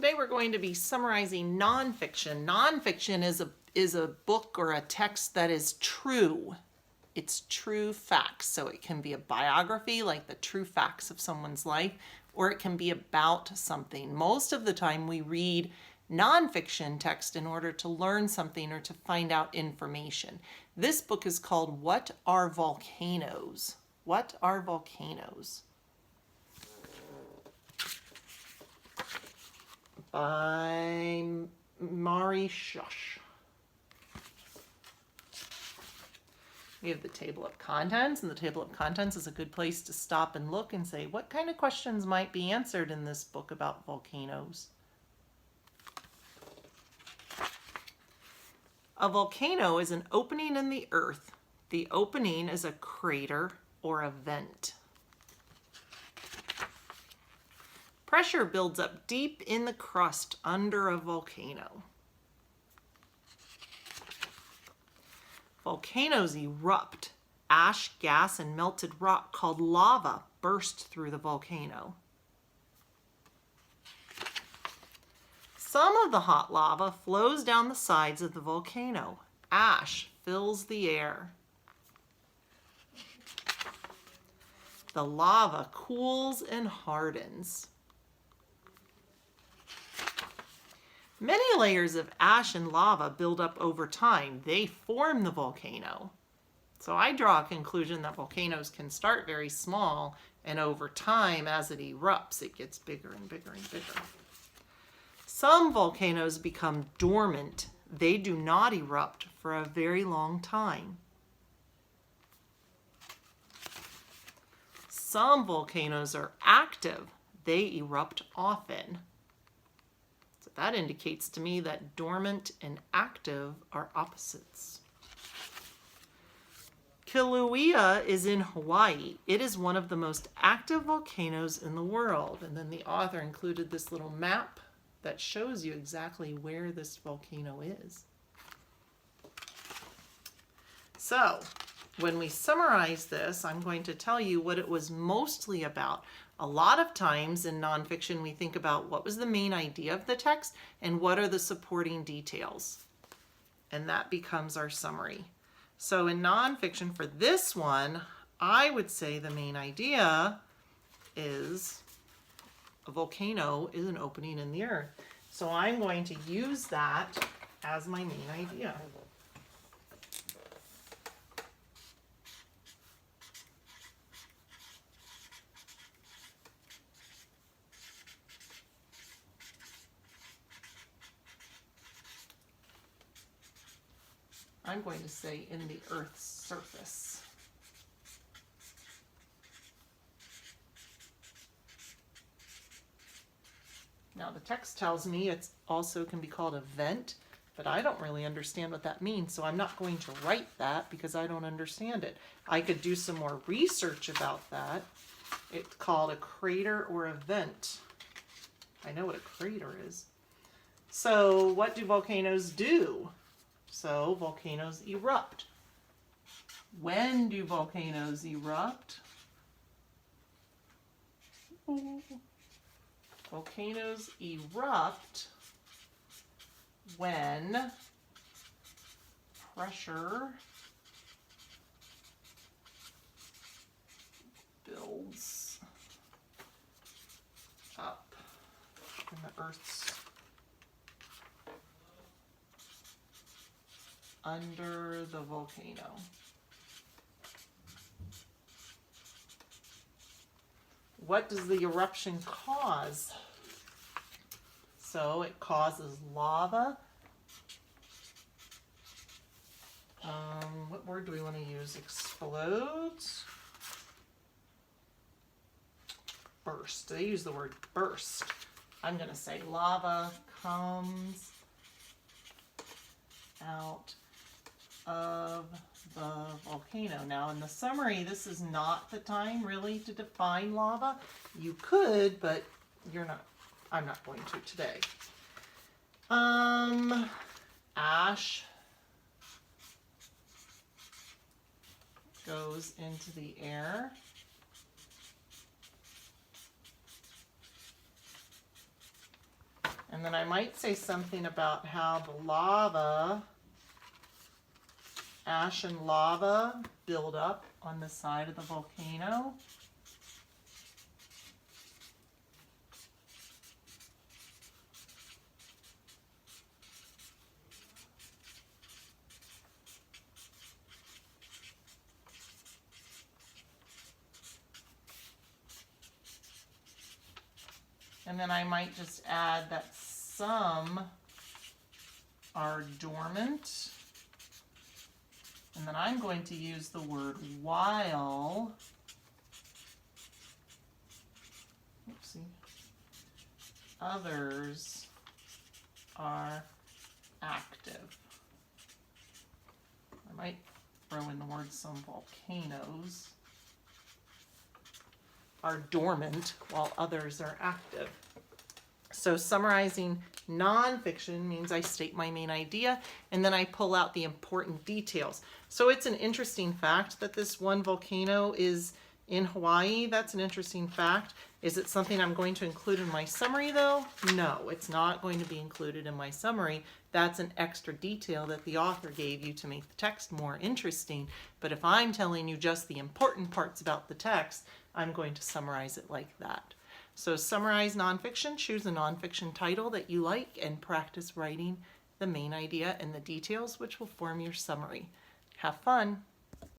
Today we're going to be summarizing nonfiction. Nonfiction is a book or a text that is true. It's true facts. So it can be a biography, like the true facts of someone's life, or it can be about something. Most of the time we read nonfiction text in order to learn something or to find out information. This book is called What Are Volcanoes? What Are Volcanoes? By Mari Schuch. We have the table of contents, and the table of contents is a good place to stop and look and say, what kind of questions might be answered in this book about volcanoes? A volcano is an opening in the earth. The opening is a crater or a vent. Pressure builds up deep in the crust under a volcano. Volcanoes erupt. Ash, gas, and melted rock called lava burst through the volcano. Some of the hot lava flows down the sides of the volcano. Ash fills the air. The lava cools and hardens. Many layers of ash and lava build up over time. They form the volcano. So I draw a conclusion that volcanoes can start very small, and over time, as it erupts, it gets bigger and bigger and bigger. Some volcanoes become dormant. They do not erupt for a very long time. Some volcanoes are active. They erupt often. That indicates to me that dormant and active are opposites. Kilauea is in Hawaii. It is one of the most active volcanoes in the world. And then the author included this little map that shows you exactly where this volcano is. So, when we summarize this, I'm going to tell you what it was mostly about. A lot of times in nonfiction, we think about what was the main idea of the text and what are the supporting details. And that becomes our summary. So in nonfiction, for this one, I would say the main idea is a volcano is an opening in the earth. So I'm going to use that as my main idea. I'm going to say in the Earth's surface. Now the text tells me it also can be called a vent, but I don't really understand what that means, so I'm not going to write that because I don't understand it. I could do some more research about that. It's called a crater or a vent. I know what a crater is. So what do volcanoes do? So volcanoes erupt. When do volcanoes erupt? Volcanoes erupt when pressure builds up in the Earth's under the volcano. What does the eruption cause? So it causes lava. What word do we want to use? Explodes? Burst. They use the word burst. I'm going to say lava comes out of the volcano. Now in the summary, this is not the time really to define lava. You could, but I'm not going to today. Ash goes into the air. And then I might say something about how the lava, ash and lava, build up on the side of the volcano. And then I might just add that some are dormant. And then I'm going to use the word while, oopsie, others are active. I might throw in the word some volcanoes are dormant while others are active. So summarizing nonfiction means I state my main idea and then I pull out the important details. So it's an interesting fact that this one volcano is in Hawaii. That's an interesting fact. Is it something I'm going to include in my summary though? No, it's not going to be included in my summary. That's an extra detail that the author gave you to make the text more interesting. But if I'm telling you just the important parts about the text, I'm going to summarize it like that. So summarize nonfiction, choose a nonfiction title that you like and practice writing the main idea and the details which will form your summary. Have fun!